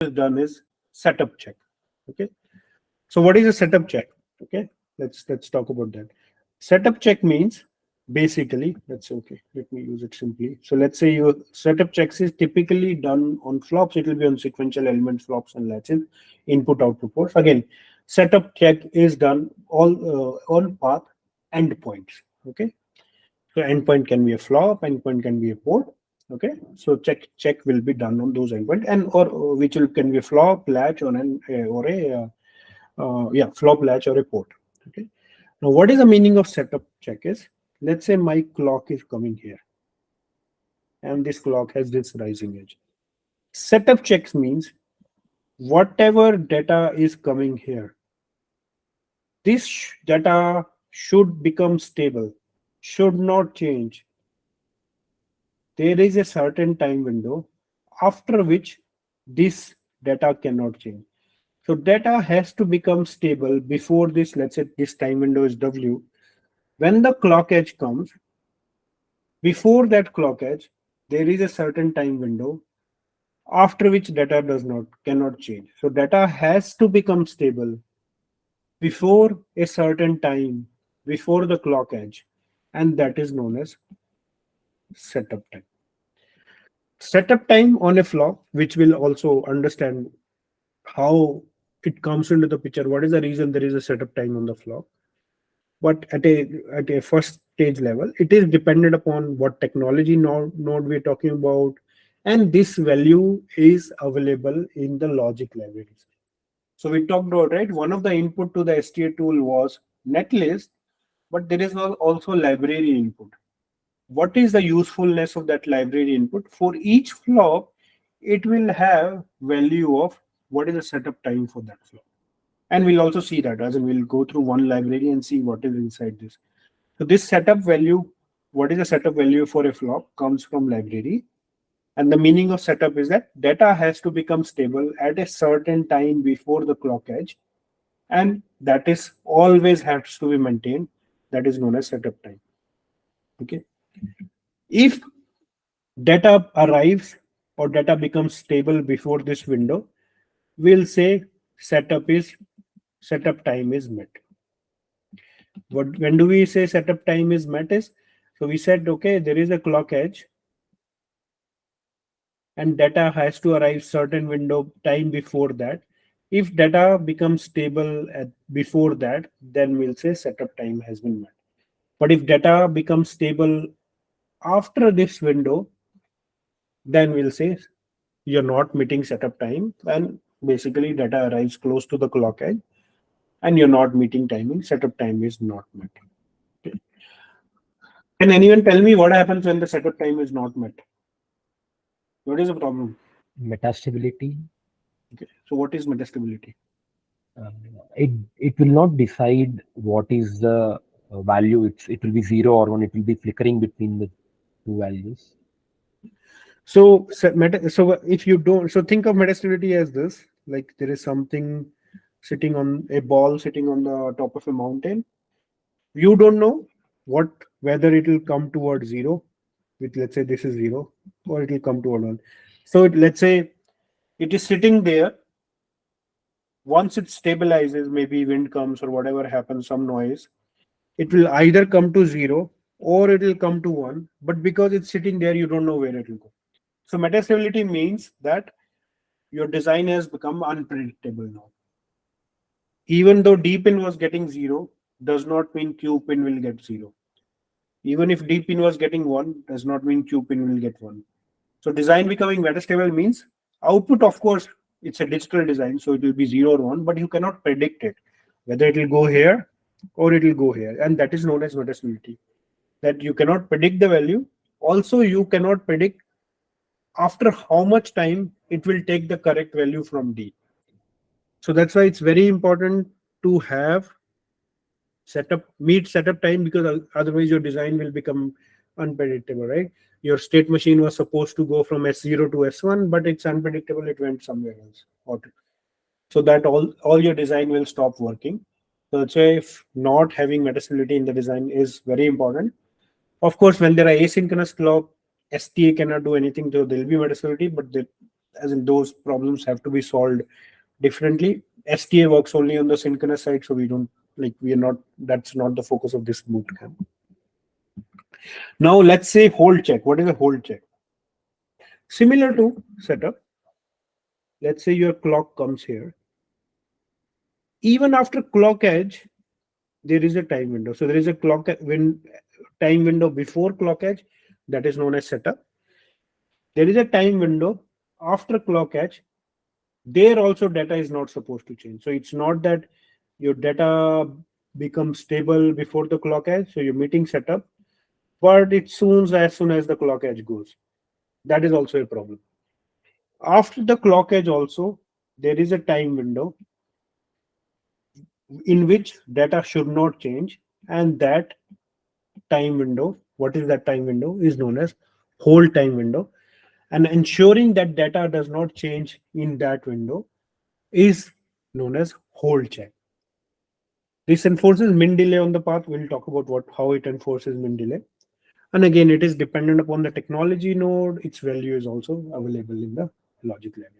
is done is setup check. Okay. So what is a setup check? Okay. Let's talk about that. Setup check means basically, that's okay. Let me use it simply. So let's say your setup checks is typically done on flops. It will be on sequential elements, flops, and latches, input output ports. Again, setup check is done all path endpoints. Okay. So endpoint can be a flop, endpoint can be a port. Okay. So check will be done on those endpoint, and or which will can be a flop, latch, or an or a yeah, flop, latch, or a port. Okay. Now, what is the meaning of setup check is, let's say my clock is coming here and this clock has this rising edge. Setup checks means whatever data is coming here, this data should become stable, should not change. There is a certain time window after which this data cannot change. So data has to become stable before this, let's say this time window is W. When the clock edge comes, before that clock edge, there is a certain time window after which data cannot change. So data has to become stable before a certain time, before the clock edge, and that is known as setup time. Setup time on a flop, which will also understand how it comes into the picture. What is the reason there is a setup time on the flop? But at a first stage level, it is dependent upon what technology node we're talking about, and this value is available in the logic libraries. So we talked about, right, one of the input to the STA tool was netlist, but there is also library input. What is the usefulness of that library input? For each flop, it will have value of what is the setup time for that flop. And we'll also see that, as in we'll go through one library and see what is inside this. So this setup value, what is the setup value for a flop, comes from library. And the meaning of setup is that data has to become stable at a certain time before the clock edge. And that is always has to be maintained. That is known as setup time. Okay. If data arrives or data becomes stable before this window, we'll say setup time is met. When do we say setup time is met is, so we said, okay, there is a clock edge and data has to arrive certain window time before that. If data becomes stable before that, then we'll say setup time has been met. But if data becomes stable after this window, then we'll say you're not meeting setup time, and basically data arrives close to the clock edge and you're not meeting timing, setup time is not met. Okay. Can anyone tell me what happens when the setup time is not met? What is the problem? Metastability. Okay. So what is metastability? Uh, it will not decide what is the value. It will be 0 or 1. It will be flickering between the two values. So if you don't, so think of metastability as this, like there is something sitting on a ball sitting on the top of a mountain. You don't know whether it will come towards zero, with, let's say this is zero, or it will come toward one. So let's say it is sitting there. Once it stabilizes, maybe wind comes or whatever happens, some noise, it will either come to zero or it will come to one. But because it's sitting there, you don't know where it will go. So metastability means that your design has become unpredictable now. Even though D pin was getting zero, does not mean Q pin will get zero. Even if D pin was getting one, does not mean Q pin will get one. So design becoming metastable means output, of course, it's a digital design, so it will be 0 or 1, but you cannot predict it, whether it will go here or it will go here. And that is known as metastability, that you cannot predict the value. Also, you cannot predict after how much time it will take the correct value from D. So that's why it's very important to have meet setup time, because otherwise your design will become unpredictable, right? Your state machine was supposed to go from S0 to S1, but it's unpredictable, it went somewhere else. So that all your design will stop working. So that's why if not having metastability in the design is very important. Of course, when there are asynchronous clock, STA cannot do anything, so there will be metastability, but as in those problems have to be solved differently. STA works only on the synchronous side, so we are not, that's not the focus of this boot camp. Now let's say hold check. What is a hold check? Similar to setup. Let's say your clock comes here. Even after clock edge, there is a time window. So there is a time window before clock edge, that is known as setup. There is a time window after clock edge. There also data is not supposed to change. So it's not that your data becomes stable before the clock edge, so you're meeting setup, but as soon as the clock edge goes. That is also a problem. After the clock edge also, there is a time window in which data should not change, and that time window, what is that time window, is known as hold time window. And ensuring that data does not change in that window is known as hold check. This enforces min delay on the path. We'll talk about how it enforces min delay. And again, it is dependent upon the technology node. Its value is also available in the logic level.